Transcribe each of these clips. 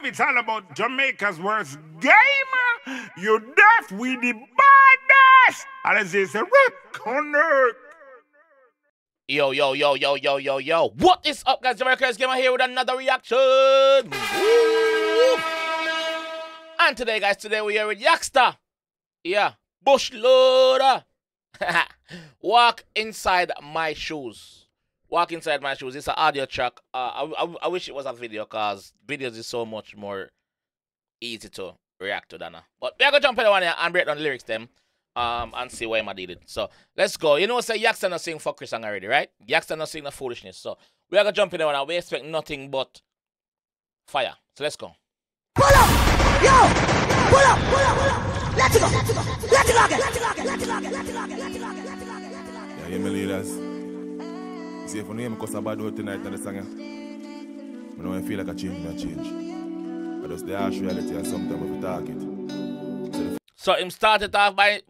It's all about Jamaica's worst gamer. You deaf, we the baddest. And as they say, connect. Yo. What is up, guys? JAMAICA'S Gamer here with another reaction. Woo! And today, guys, we're here with Yaksta. Yeah, Bush Loader. Walk inside my shoes. Walk inside my shoes. It's an audio track. I wish it was a video because videos is so much more easy to react to than. But we're going to jump in the one here and break down the lyrics them and see why I did it. So let's go. You know, say Yaksta not sing fuckery song already, right? Yaksta not sing the foolishness. So we're going to jump in the one and we expect nothing but fire. So let's go. Pull up! Yo! Pull up! Let's go! Let's go again! Yeah, you my leaders. See, if I know because about do tonight in the song, I know I feel like a change. But that's the harsh reality and sometimes we talk it. So him started off by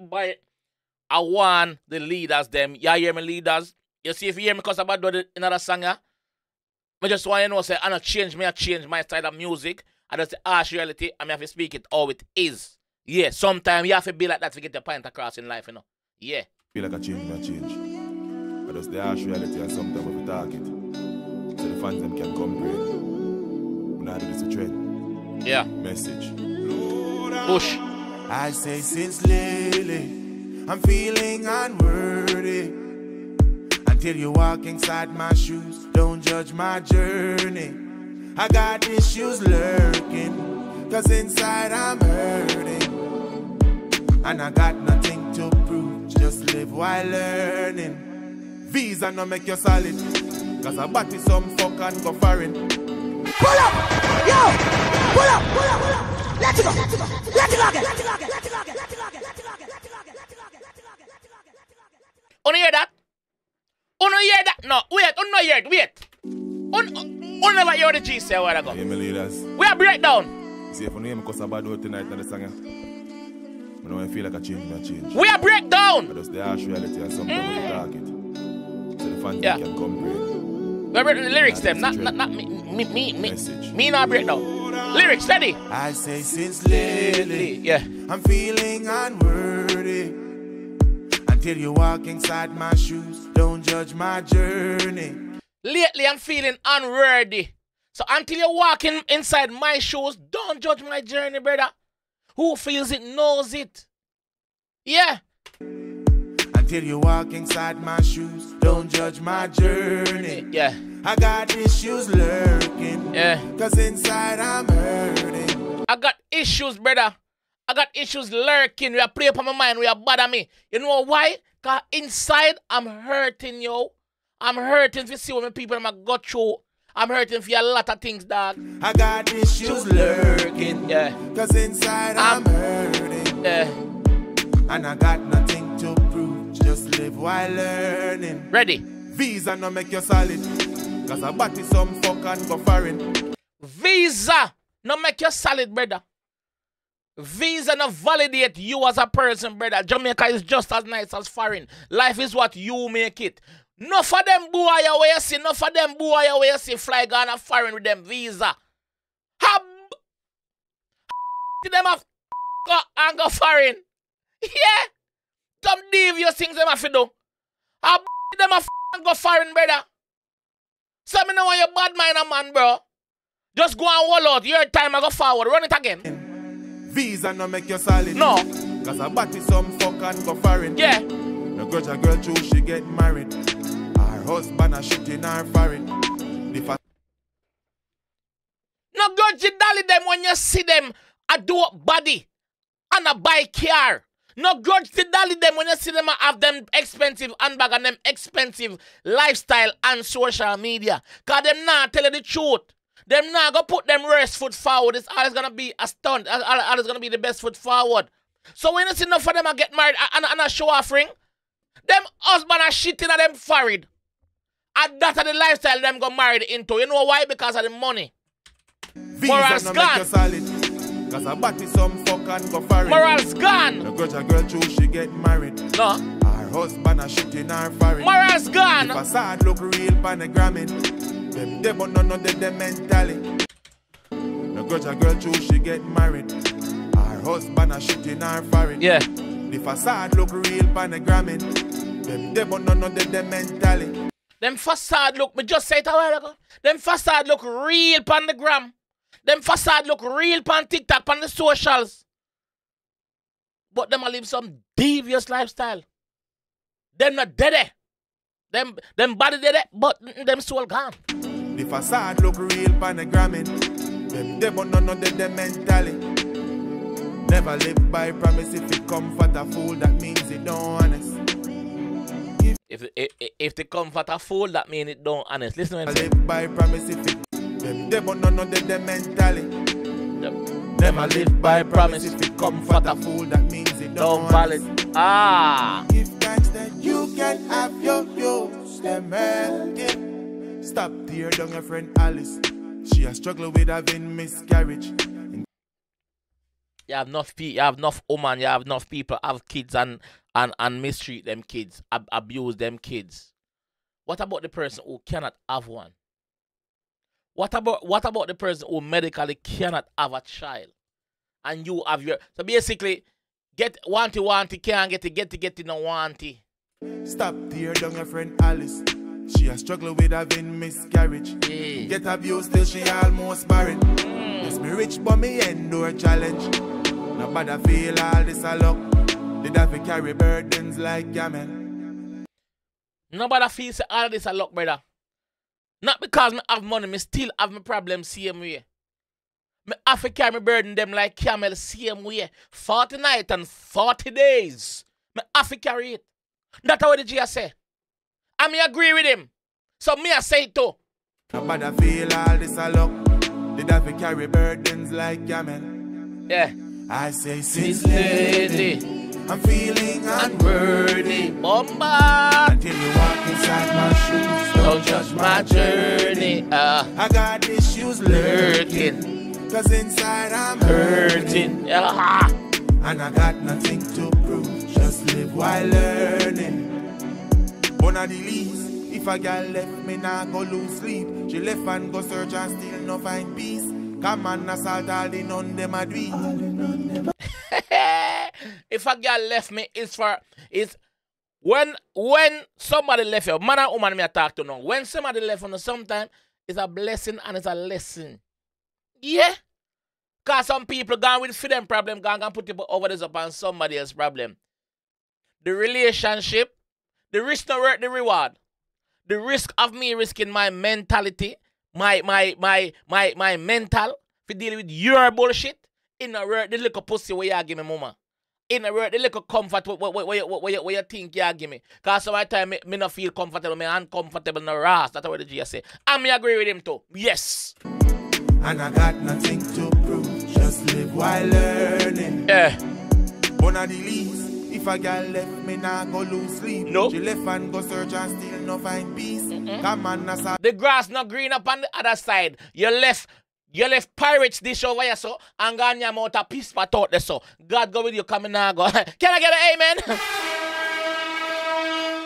I want the leaders them. Yeah, hear me leaders. You see, if you hear me because about do another song, I just want you to know, say, I change my style of music. And that's the harsh reality. I have to speak it how it is. Yeah, sometimes you have to be like that to get your point across in life, you know. Yeah. Feel like a change. But that's the harsh reality and sometimes we talk it. So the fans them can comprehend. We not do this to trend. Yeah. Message. Push. I say since lately, I'm feeling unworthy. Until you walk inside my shoes, don't judge my journey. I got issues lurking, cause inside I'm hurting. And I got nothing to prove, just live while learning. Visa no make you solid, cause I body some fuck and go foreign. Pull up! Yo! Pull up! Let's go again! Wanna hear that? Wanna hear that? No, wait. Never hear the G say a while ago. Yeah, my leaders. We are breakdown. See, if I know because about do tonight in the song, I know I feel like a change. We are breakdown. But that's the harsh reality and sometimes we talk it. So the fans can comprehend. We're breaking the lyrics them, not me. Message. Me not breakdown. Lyrics, steady. I say since lately, Yeah. I'm feeling unworthy. Until you walk inside my shoes, don't judge my journey. Lately, I'm feeling unworthy. So until you're walking inside my shoes, don't judge my journey, brother. Who feels it knows it. Yeah. Until you walk inside my shoes, don't judge my journey. Yeah. I got issues lurking. Yeah. Cause inside I'm hurting. I got issues, brother. I got issues lurking. We are play up on my mind. We are bother me. You know why? Cause inside I'm hurting, yo. I'm hurting to see what my people I'm go through. I'm hurting for a lot of things, dog. I got issues lurking. Yeah. Cause inside I'm hurting. Yeah. And I got nothing to prove. Just live while learning. Ready? Visa no make you solid. Cause I body some fuck and go foreign. Visa no make you solid, brother. Visa no validate you as a person, brother. Jamaica is just as nice as foreign. Life is what you make it. No for them boy where you see, fly gonna foreign with them visa. Them have and go foreign. Yeah. Some devious things them have to do. Them have go foreign, brother. So me know when you bad mind a man, bro. Just go and wall out. Your time I go forward. Run it again. Visa no make you solid. No. Cause I body some fuck and go foreign. Yeah. No grudge a girl too, she get married. Her husband a shit in her foreign. No grudge dolly them when you see them a do body and a buy car. No grudge dolly them when you see them have them expensive handbag and them expensive lifestyle and social media. Cause them not tell you the truth. Them not go put them worst foot forward. It's always gonna be a stunt. Always gonna be the best foot forward. So when you see enough of them get married and a show off ring, them husband are shitting at them foreign. And that's the lifestyle them go married into. You know why? Because of the money. Morals gone. Cause I body some fuck and go foreign. Morals gone. No grudge a girl too, she get married. No. Her husband a shit in her foreign. Morals gone. The facade look real panogramming. Them but none of them mentally. No grudge a girl till she get married. Her husband a shit in her forehead. Yeah. The facade look real panogramming. Them but none of them mentally. Them facade look, me just say it a while ago. Them facade look real pan the gram. Them facade look real pan TikTok, pan the socials. But them a live some devious lifestyle. Them not dead. Them body dead, but them soul gone. The facade look real panogramming. Them but none of them mentally. Never live by promise. If it comfort a fool, that means it don't honest. If they comfort a fool, that means it don't honest. Listen when I say. Live by promise. If it them but none of them mentally. Never live by promise. If it comfort a fool, that means it don't valid. honest. Ah. Give thanks that you can have your use them melting. Stop tear down your friend Alice. She has struggled with having miscarriage. You have enough women, you have enough people have kids and mistreat them kids, abuse them kids. What about the person who cannot have one? What about the person who medically cannot have a child? And you have your, so basically get wanty can't get it no wanty. Stop tear down your friend Alice. She has struggled with having miscarriage. Yeah. Get abused till she almost married. Yes, me rich but me endure challenge. Nobody feel all this a luck. Did have to carry burdens like camel. Nobody feels all this a luck, brother. Not because me have money, me still have my problems same way. Me have to carry my burden them like camel same way. 40 nights and 40 days. Me have to carry it. That's what the G say. And me agree with him. So me I say it too. Nobody feel all this a luck. Did have to carry burdens like camel. Yeah. I say since lately I'm feeling unworthy. Bomba. Until you walk inside my shoes, Don't judge my journey. I got issues lurking, cause inside I'm hurting. Yeah. And I got nothing to prove, just live while learning. One of the least, if a girl left me now go lose sleep. She left and go search and still no find peace. Come on, assault all the none them a do it. If a girl left me, it's when somebody left you, man and woman me I talk to now. When somebody left you, sometimes it's a blessing and it's a lesson. Yeah. Because some people gone with for them problem, gone put it over this upon somebody else's problem. The relationship, the risk not worth the reward. The risk of me risking my mentality, my mental, for dealing with your bullshit, in a word, the little pussy where you give me, mama. In a word, the little comfort where you think you give me. Because sometimes me not feel comfortable, me uncomfortable in the ras. That's what the G say. And me agree with him too. Yes. And I got nothing to prove, just live while learning. Yeah. One of the least, if a girl left me now go lose sleep. No. She left and go search and still no find peace. Come on, assault. The grass not green up on the other side. You left pirates dish over here so and gone your mouth a piece for thought there so. God go with you coming now go. Can I get an amen?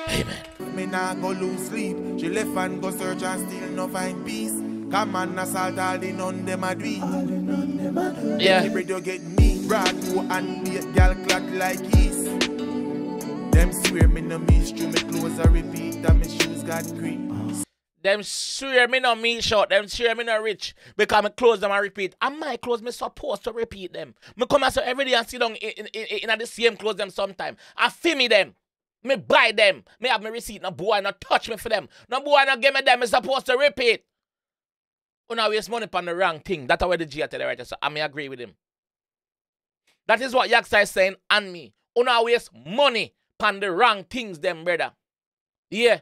Amen. Me now go lose sleep. She left and go search and still no find peace. Come on, assault all the none them a do it. Yeah. Every day you get me, brand new and be a girl clock like yeast. Them swear me no mystery, me clothes I repeat and me shoes got green. Them swear me no me short, them swear me no rich. Because me clothes them and repeat. And my clothes me supposed to repeat them. Me come here so every day and sit down in the same clothes them sometime. I feel me them. Me buy them. Me have me receipt. No boy no touch me for them. No boy no give me them. Me supposed to repeat. You know, waste money on the wrong thing. That's what the G tell the writer. So I may agree with him. That is what Yaksta is saying and me. You know, waste money on the wrong things, them brother. Yeah.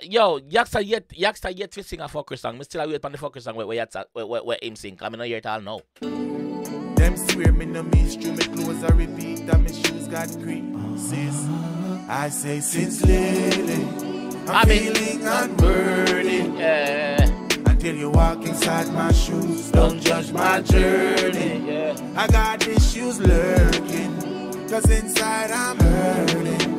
Yo, Yaksta yet to sing a fucker song. Me still wait on the fucker song where him sing. I mean, I hear it all now. Them swear me no mystery, me clothes I repeat and me shoes got green. Sis, I say since lately I'm feeling unworthy. Yeah. Until you walk inside my shoes, don't judge my journey. Yeah. I got issues lurking, cause inside I'm hurting.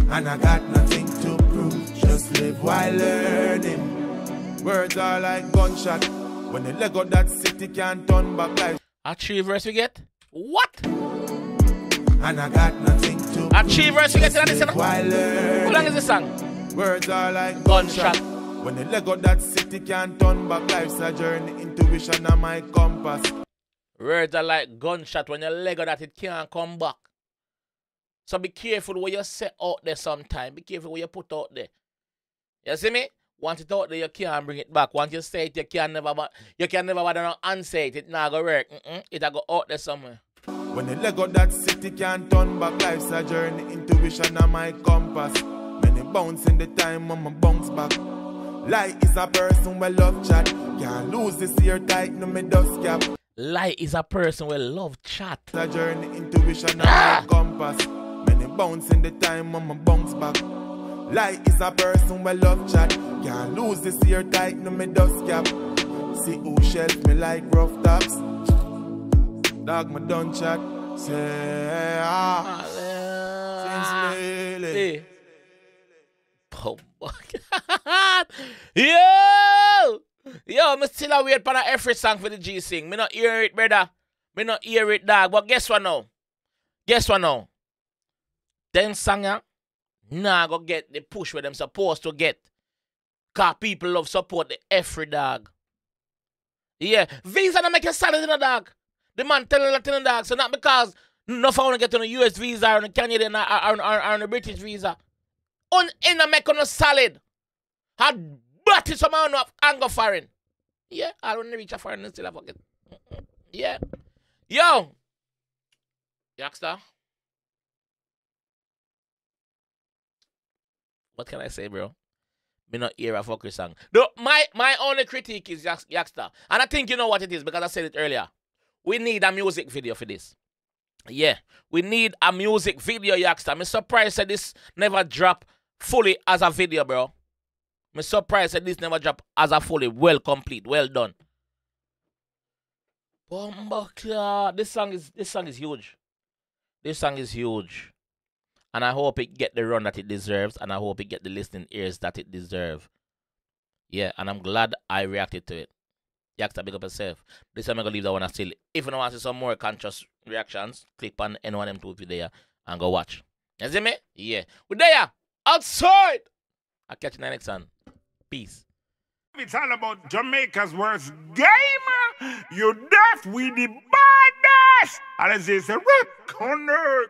And I got nothing to prove, just live while learning. Words are like gunshot, When the leg of that city can't turn back life. Achievers we get? What? And I got nothing to Achievers we get in this song? while learning. How long is this song? Words are like Gunshot. When the leg of that city can't turn back, life's a journey. Intuition and my compass. Words are like gunshot. When you leg of that, it can't come back. So be careful what you say out there sometime. Be careful what you put out there. You see me? Once it out there, you can't bring it back. Once you say it, you can never unsay it. It not go work. It'll go out there somewhere. When the leg of that city can't turn back, life's a journey. Intuition and my compass. Many bounce in the time, I'ma bounce back. Lie is a person with love chat. Can't lose this year tight, no me dust cap. Lie is a person with love chat. A journey, intuition and my compass. Many bounce in the time, I'ma bounce back. Lie is a person with love chat. Can't lose this year tight, no me dust cap. See who shelf me like rough tops. Dog my done chat. Say since lately. Oh my God. Yo, me still a wait for every song for the G sing. Me not hear it, brother. Me not hear it, dog. But guess what now? Guess what now? Them song nah go get the push where them supposed to get. Cause people love support the every dog. Yeah, visa don't make you solid in a dog. The man telling that in the dog. So not because no I want to get on a US visa or on a Canadian or on a British visa. In a make on a solid. Had batty some amount of anger foreign. Yeah, I don't reach a foreign and still have it. Yeah. Yo. Yaksta. What can I say, bro? Me not hear a fucking song. No, my only critique is Yaksta. And I think you know what it is because I said it earlier. We need a music video for this. Yeah, we need a music video, Yaksta. I'm surprised that this never drop fully as a video, bro. I'm surprised that this never drop as a fully well complete, well done. This song is huge. This song is huge. And I hope it get the run that it deserves, and I hope it get the listening ears that it deserves. Yeah, and I'm glad I reacted to it. Yaksta, big up yourself. This time I'm going to leave that one still. If you want to see some more conscious reactions, click on any one of them two videos and go watch. You see me? Yeah. We're there. Outside. I'll catch you in the next one. Peace. It's all about Jamaica's worst game. You deaf with the baddest. And it's a rock on earth.